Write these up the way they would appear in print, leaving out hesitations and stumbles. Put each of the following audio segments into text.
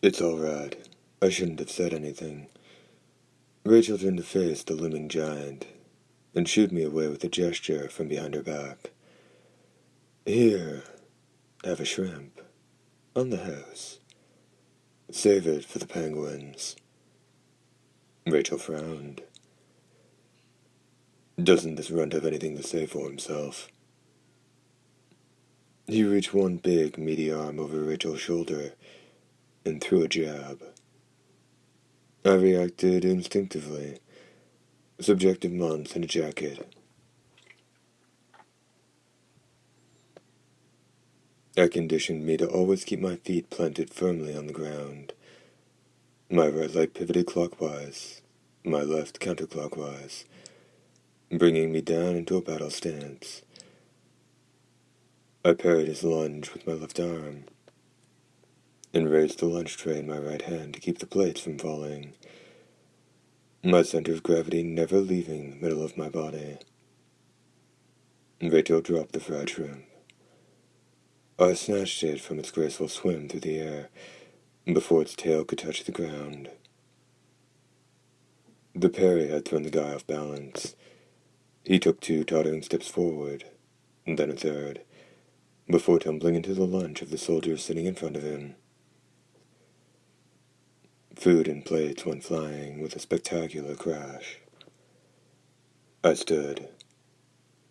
It's all right. I shouldn't have said anything. Rachel turned to face the looming giant and shooed me away with a gesture from behind her back. Here, have a shrimp. On the house. Save it for the penguins. Rachel frowned. Doesn't this runt have anything to say for himself? He reached one big, meaty arm over Rachel's shoulder and threw a jab. I reacted instinctively. Subjective months in a jacket. I conditioned me to always keep my feet planted firmly on the ground. My right leg pivoted clockwise, my left counterclockwise, bringing me down into a battle stance. I parried his lunge with my left arm, and raised the lunch tray in my right hand to keep the plates from falling, my center of gravity never leaving the middle of my body. Rachel dropped the fried shrimp. I snatched it from its graceful swim through the air before its tail could touch the ground. The parry had thrown the guy off balance. He took 2 tottering steps forward, and then a third, before tumbling into the lunch of the soldier sitting in front of him. Food and plates went flying with a spectacular crash. I stood,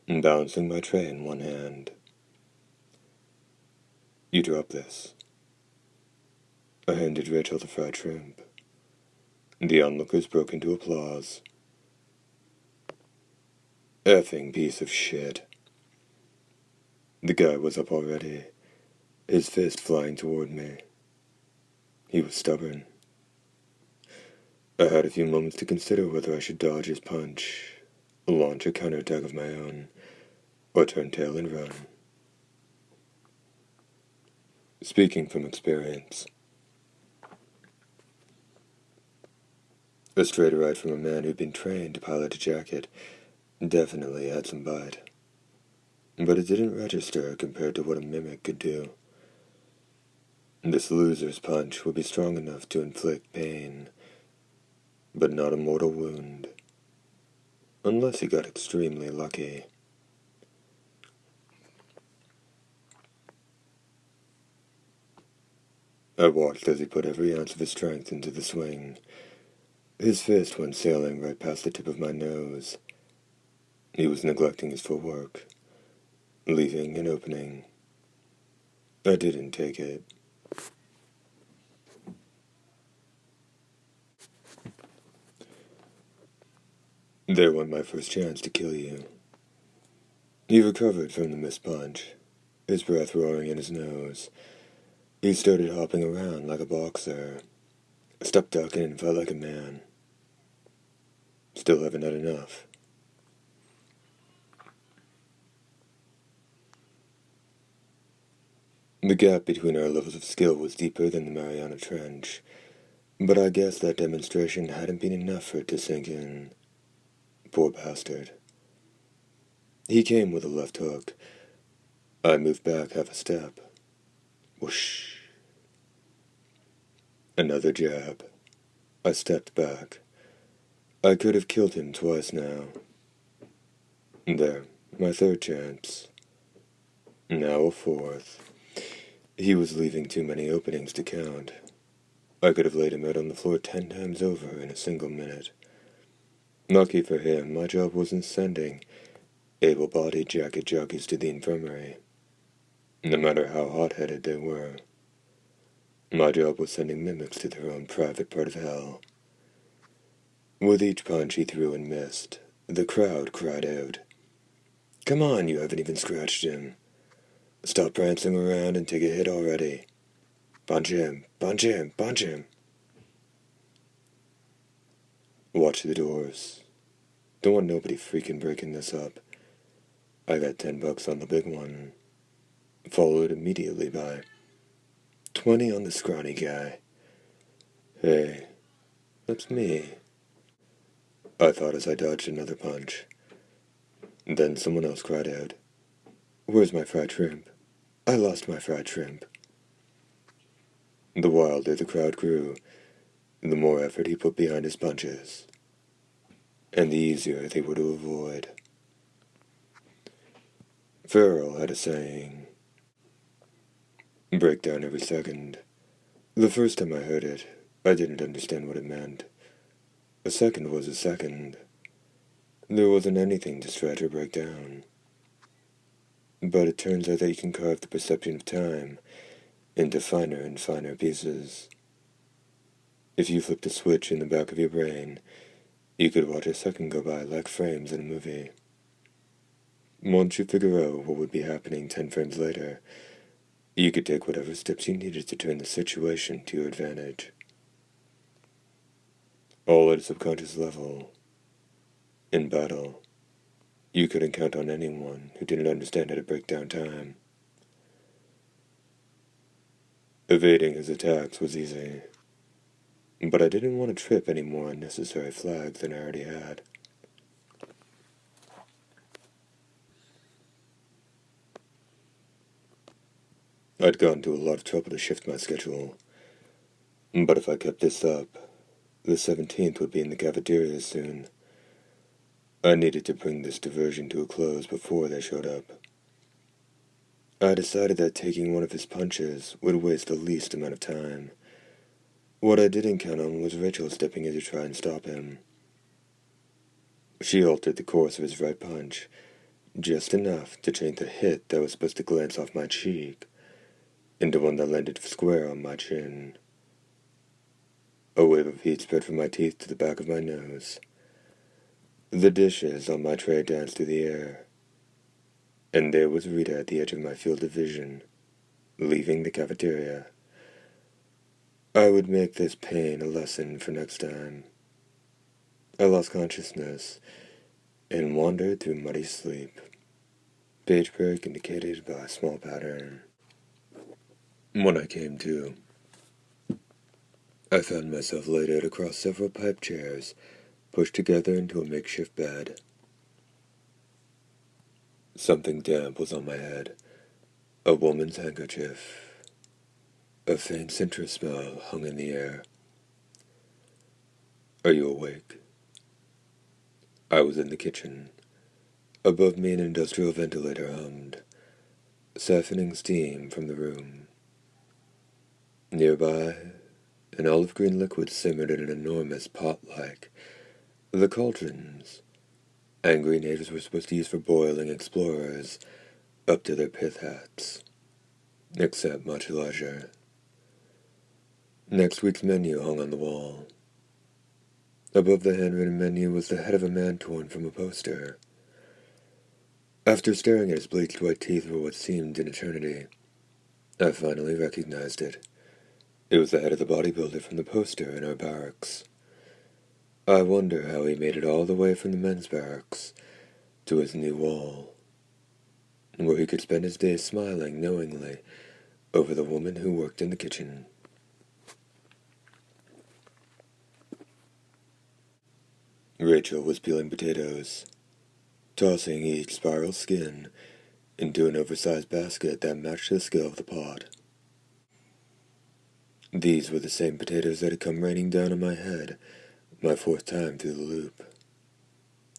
balancing my tray in one hand. You drop this. I handed Rachel the fried shrimp. The onlookers broke into applause. Effing piece of shit. The guy was up already, his fist flying toward me. He was stubborn. I had a few moments to consider whether I should dodge his punch, launch a counterattack of my own, or turn tail and run. Speaking from experience. A straight ride from a man who'd been trained to pilot a jacket definitely had some bite. But it didn't register compared to what a mimic could do. This loser's punch would be strong enough to inflict pain, but not a mortal wound, unless he got extremely lucky. I watched as he put every ounce of his strength into the swing. His fist went sailing right past the tip of my nose. He was neglecting his footwork, leaving an opening. I didn't take it. There went my first chance to kill you. He recovered from the missed punch, his breath roaring in his nose. He started hopping around like a boxer. Stepped ducking and felt like a man. Still haven't had enough. The gap between our levels of skill was deeper than the Mariana Trench, but I guess that demonstration hadn't been enough for it to sink in. Poor bastard. He came with a left hook. I moved back half a step. Whoosh. Another jab. I stepped back. I could have killed him twice now. There, my third chance. Now a fourth. He was leaving too many openings to count. I could have laid him out on the floor 10 times over in a single minute. Lucky for him, my job wasn't sending able-bodied jacket jockeys to the infirmary, no matter how hot-headed they were. My job was sending mimics to their own private part of hell. With each punch he threw and missed, the crowd cried out, "Come on, you haven't even scratched him. Stop prancing around and take a hit already. Punch him, punch him, punch him." Watch the doors. Don't want nobody freaking breaking this up. I got $10 on the big one. Followed immediately by 20 on the scrawny guy. Hey, that's me. I thought as I dodged another punch. Then someone else cried out, "Where's my fried shrimp? I lost my fried shrimp." The wilder the crowd grew, the more effort he put behind his punches, and the easier they were to avoid. Farrell had a saying, break down every second. The first time I heard it, I didn't understand what it meant. A second was a second. There wasn't anything to stretch or break down. But it turns out that you can carve the perception of time into finer and finer pieces. If you flipped a switch in the back of your brain, you could watch a second go by like frames in a movie. Once you figure out what would be happening 10 frames later, you could take whatever steps you needed to turn the situation to your advantage. All at a subconscious level. In battle, you couldn't count on anyone who didn't understand how to break down time. Evading his attacks was easy, but I didn't want to trip any more unnecessary flags than I already had. I'd gone to a lot of trouble to shift my schedule, but if I kept this up, the 17th would be in the cafeteria soon. I needed to bring this diversion to a close before they showed up. I decided that taking one of his punches would waste the least amount of time. What I didn't count on was Rachel stepping in to try and stop him. She altered the course of his right punch, just enough to change the hit that was supposed to glance off my cheek into one that landed square on my chin. A wave of heat spread from my teeth to the back of my nose. The dishes on my tray danced through the air, and there was Rita at the edge of my field of vision, leaving the cafeteria. I would make this pain a lesson for next time. I lost consciousness and wandered through muddy sleep, page break indicated by a small pattern. When I came to, I found myself laid out across several pipe chairs, pushed together into a makeshift bed. Something damp was on my head, a woman's handkerchief. A faint citrus smell hung in the air. Are you awake? I was in the kitchen. Above me an industrial ventilator hummed, siphoning steam from the room. Nearby, an olive green liquid simmered in an enormous pot-like. The cauldrons angry natives were supposed to use for boiling explorers up to their pith hats. Except much leisure. Next week's menu hung on the wall. Above the handwritten menu was the head of a man torn from a poster. After staring at his bleached white teeth for what seemed an eternity, I finally recognized it. It was the head of the bodybuilder from the poster in our barracks. I wonder how he made it all the way from the men's barracks to his new wall, where he could spend his days smiling knowingly over the woman who worked in the kitchen. Rachel was peeling potatoes, tossing each spiral skin into an oversized basket that matched the scale of the pot. These were the same potatoes that had come raining down on my head my fourth time through the loop.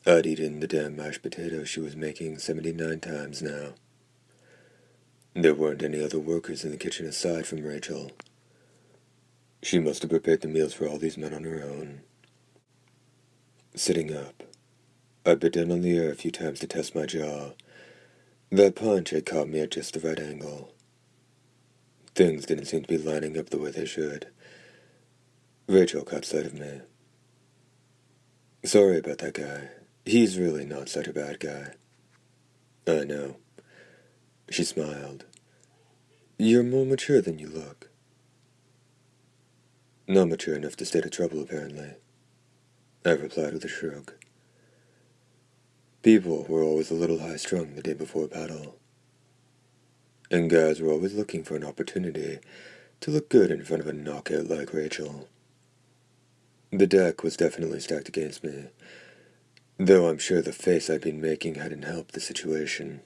I'd eaten the damn mashed potatoes she was making 79 times now. There weren't any other workers in the kitchen aside from Rachel. She must have prepared the meals for all these men on her own. Sitting up, I bit down on the air a few times to test my jaw. That punch had caught me at just the right angle. Things didn't seem to be lining up the way they should. Rachel caught sight of me. Sorry about that guy. He's really not such a bad guy. I know. She smiled. You're more mature than you look. Not mature enough to stay out of trouble, apparently. I replied with a shrug. People were always a little high-strung the day before battle, and guys were always looking for an opportunity to look good in front of a knockout like Rachel. The deck was definitely stacked against me, though I'm sure the face I'd been making hadn't helped the situation.